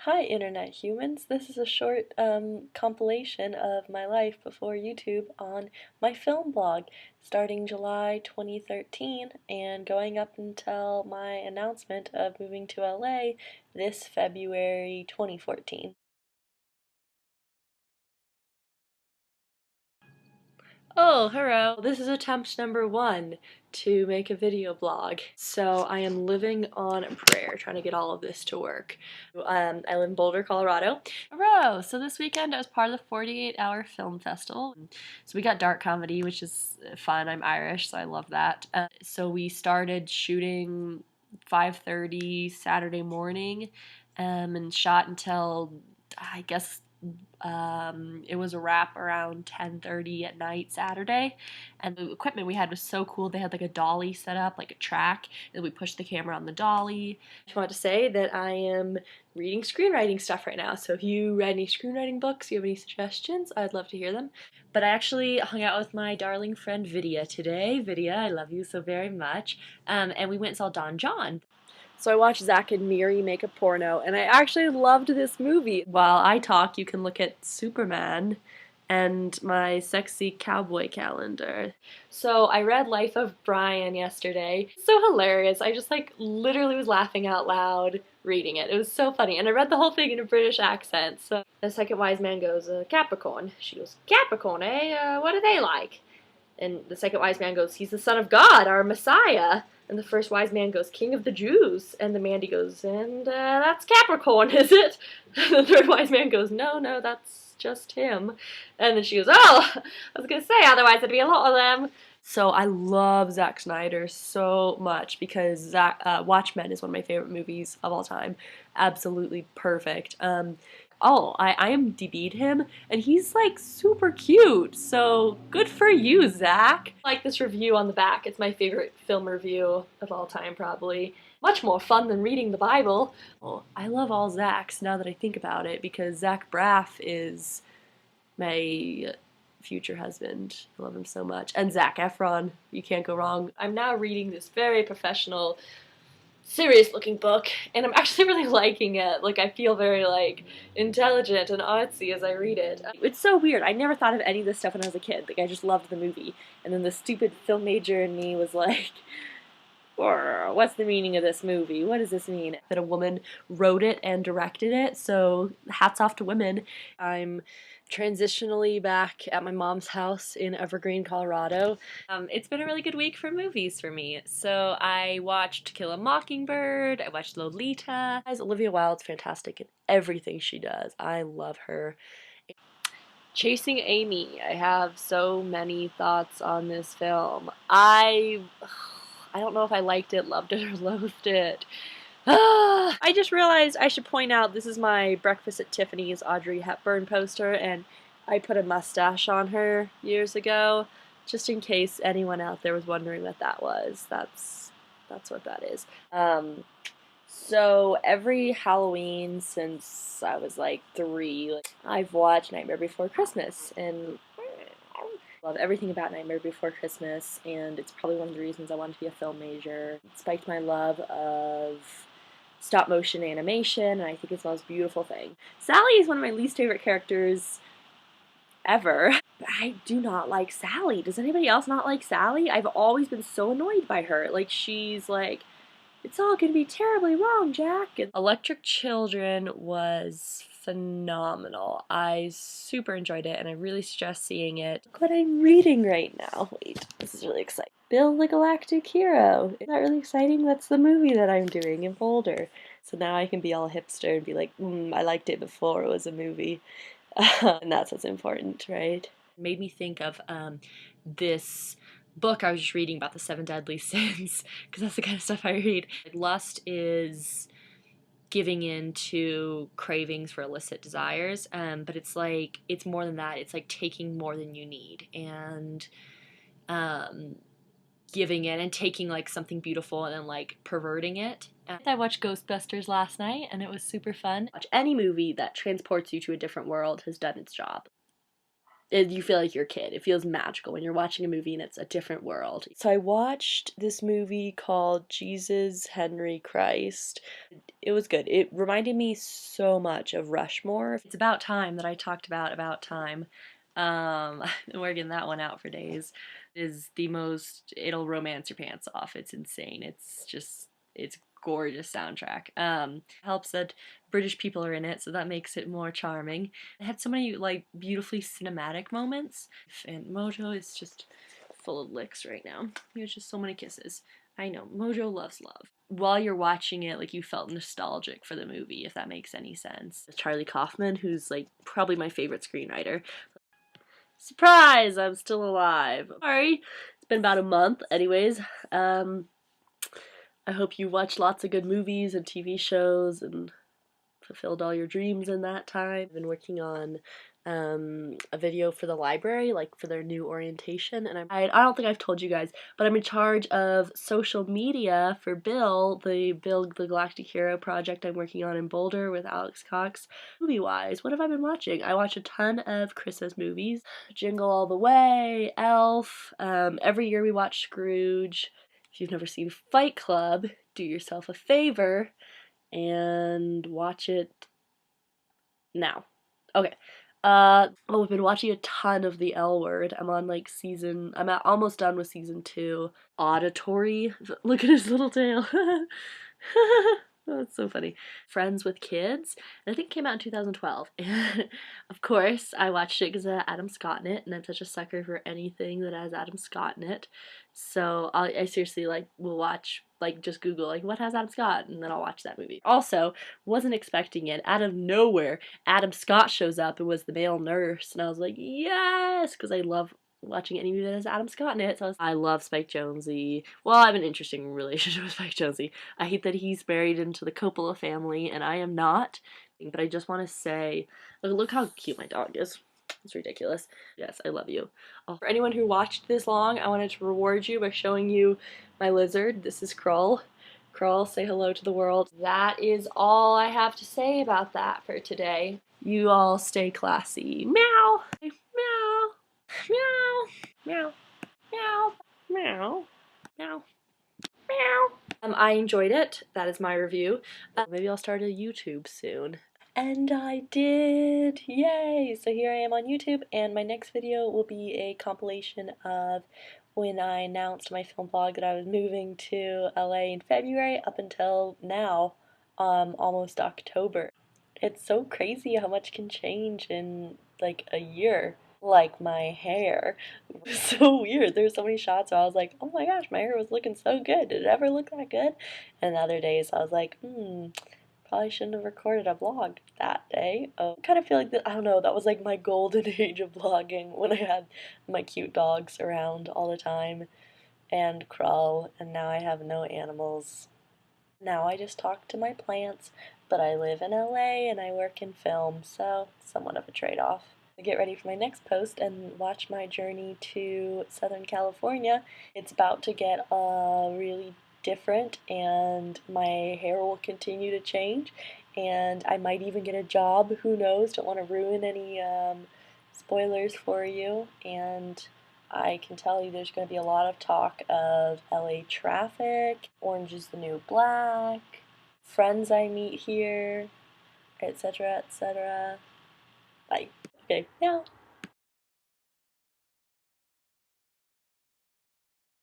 Hi, Internet humans. This is a short compilation of my life before YouTube on my film blog, starting July 2013 and going up until my announcement of moving to LA this February 2014. Oh, hello. This is attempt number one to make a video blog. So I am living on a prayer, trying to get all of this to work. I live in Boulder, Colorado. Hurrah! So this weekend I was part of the 48-hour film festival. So we got dark comedy, which is fun. I'm Irish, so I love that. So we started shooting 5:30 Saturday morning, and shot until I guess it was a wrap around 10:30 at night Saturday, and the equipment we had was so cool. They had like a dolly set up, like a track, and we pushed the camera on the dolly. I just wanted to say that I am reading screenwriting stuff right now, so if you read any screenwriting books, you have any suggestions, I'd love to hear them. But I actually hung out with my darling friend Vidya today. Vidya, I love you so very much. And we went and saw Don John. So I watched Zach and Miri make a porno, and I actually loved this movie. While I talk, you can look at Superman and my sexy cowboy calendar. So I read Life of Brian yesterday. So hilarious. I just literally was laughing out loud reading it. It was so funny. And I read the whole thing in a British accent. So the second wise man goes, Capricorn. She goes, Capricorn, eh? What are they like? And the second wise man goes, he's the son of God, our Messiah. And the first wise man goes, King of the Jews. And the Mandy goes, and that's Capricorn, is it? And the third wise man goes, no, no, that's just him. And then she goes, oh, I was going to say, otherwise it'd be a lot of them. So I love Zack Snyder so much because Watchmen is one of my favorite movies of all time. Absolutely perfect. Oh, I IMDb'd him, and he's like super cute. So good for you, Zach. I like this review on the back. It's my favorite film review of all time, probably. Much more fun than reading the Bible. Oh, I love all Zachs now that I think about it because Zach Braff is my future husband. I love him so much. And Zac Efron. You can't go wrong. I'm now reading this very professional, serious looking book, and I'm actually really liking it. Like, I feel very intelligent and artsy as I read it. It's so weird. I never thought of any of this stuff when I was a kid. Like, I just loved the movie, and then the stupid film major in me was like, what's the meaning of this movie? What does this mean? That a woman wrote it and directed it, so hats off to women. I'm transitionally back at my mom's house in Evergreen, Colorado. It's been a really good week for movies for me. So I watched To Kill a Mockingbird, I watched Lolita. Olivia Wilde's fantastic in everything she does. I love her. Chasing Amy. I have so many thoughts on this film. I don't know if I liked it, loved it, or loathed it. I just realized I should point out this is my Breakfast at Tiffany's Audrey Hepburn poster, and I put a mustache on her years ago, just in case anyone out there was wondering what that was. That's what that is. So every Halloween since I was like 3, I've watched Nightmare Before Christmas, and I love everything about Nightmare Before Christmas, and it's probably one of the reasons I wanted to be a film major. It spiked my love of stop motion animation, and I think it's the most beautiful thing. Sally is one of my least favorite characters ever. But I do not like Sally. Does anybody else not like Sally? I've always been so annoyed by her. She's like, it's all gonna be terribly wrong, Jack. And Electric Children was phenomenal. I super enjoyed it, and I really suggest seeing it. Look what I'm reading right now. Wait, this is really exciting. Bill the Galactic Hero. Isn't that really exciting? That's the movie that I'm doing in Boulder. So now I can be all hipster and be like, I liked it before it was a movie. And that's what's important, right? It made me think of this book I was just reading about the 7 deadly sins, because that's the kind of stuff I read. Lust is giving in to cravings for illicit desires, but it's more than that. It's like taking more than you need, and giving in and taking something beautiful and then perverting it. I watched Ghostbusters last night, and it was super fun. Watch any movie that transports you to a different world has done its job. You feel like you're a kid. It feels magical when you're watching a movie and it's a different world. So I watched this movie called Jesus Henry Christ. It was good. It reminded me so much of Rushmore. It's About Time that I talked about time. We're getting that one out for days. Is the most, it'll romance your pants off. It's insane. It's gorgeous soundtrack. Helps that British people are in it, so that makes it more charming. It had so many like beautifully cinematic moments, and Mojo is just full of licks right now. There's just so many kisses. I know, Mojo loves love. While you're watching it, like you felt nostalgic for the movie, if that makes any sense. Charlie Kaufman, who's like probably my favorite screenwriter. Surprise! I'm still alive. Sorry, it's been about a month. Anyways, I hope you watched lots of good movies and TV shows and fulfilled all your dreams in that time. I've been working on a video for the library, like for their new orientation, and I don't think I've told you guys, but I'm in charge of social media for Bill the Galactic Hero project I'm working on in Boulder with Alex Cox. Movie-wise, what have I been watching? I watch a ton of Christmas movies. Jingle All the Way, Elf, every year we watch Scrooge. If you've never seen Fight Club, do yourself a favor and watch it now. Okay. We've been watching a ton of The L Word. Almost done with season 2. Auditory. Look at his little tail. That's so funny. Friends with Kids. And I think it came out in 2012. And of course, I watched it because it had Adam Scott in it, and I'm such a sucker for anything that has Adam Scott in it. So I seriously will watch, just Google what has Adam Scott, and then I'll watch that movie. Also, wasn't expecting it. Out of nowhere, Adam Scott shows up and was the male nurse, and I was like, yes, because I love watching any movie that has Adam Scott in it. So I love Spike Jonze. Well, I have an interesting relationship with Spike Jonze. I hate that he's married into the Coppola family, and I am not. But I just want to say, look how cute my dog is. It's ridiculous. Yes, I love you. For anyone who watched this long, I wanted to reward you by showing you my lizard. This is Krull. Krull, say hello to the world. That is all I have to say about that for today. You all stay classy. Meow! Meow! Meow! Meow! Meow! Meow! Meow! Meow! I enjoyed it. That is my review. Maybe I'll start a YouTube soon. And I did! Yay! So here I am on YouTube, and my next video will be a compilation of when I announced my film blog that I was moving to LA in February up until now, almost October. It's so crazy how much can change in like a year. Like my hair. It was so weird. There's so many shots where I was like, oh my gosh, my hair was looking so good. Did it ever look that good? And other days I was like, probably shouldn't have recorded a vlog that day. I kind of feel like that, I don't know, that was like my golden age of vlogging when I had my cute dogs around all the time and Krull, and now I have no animals. Now I just talk to my plants, but I live in LA and I work in film, so somewhat of a trade-off. Get ready for my next post and watch my journey to Southern California. It's about to get really different, and my hair will continue to change, and I might even get a job. Who knows? Don't want to ruin any spoilers for you. And I can tell you there's going to be a lot of talk of LA traffic, Orange is the New Black, friends I meet here, etc., etc. Bye. Okay, yeah.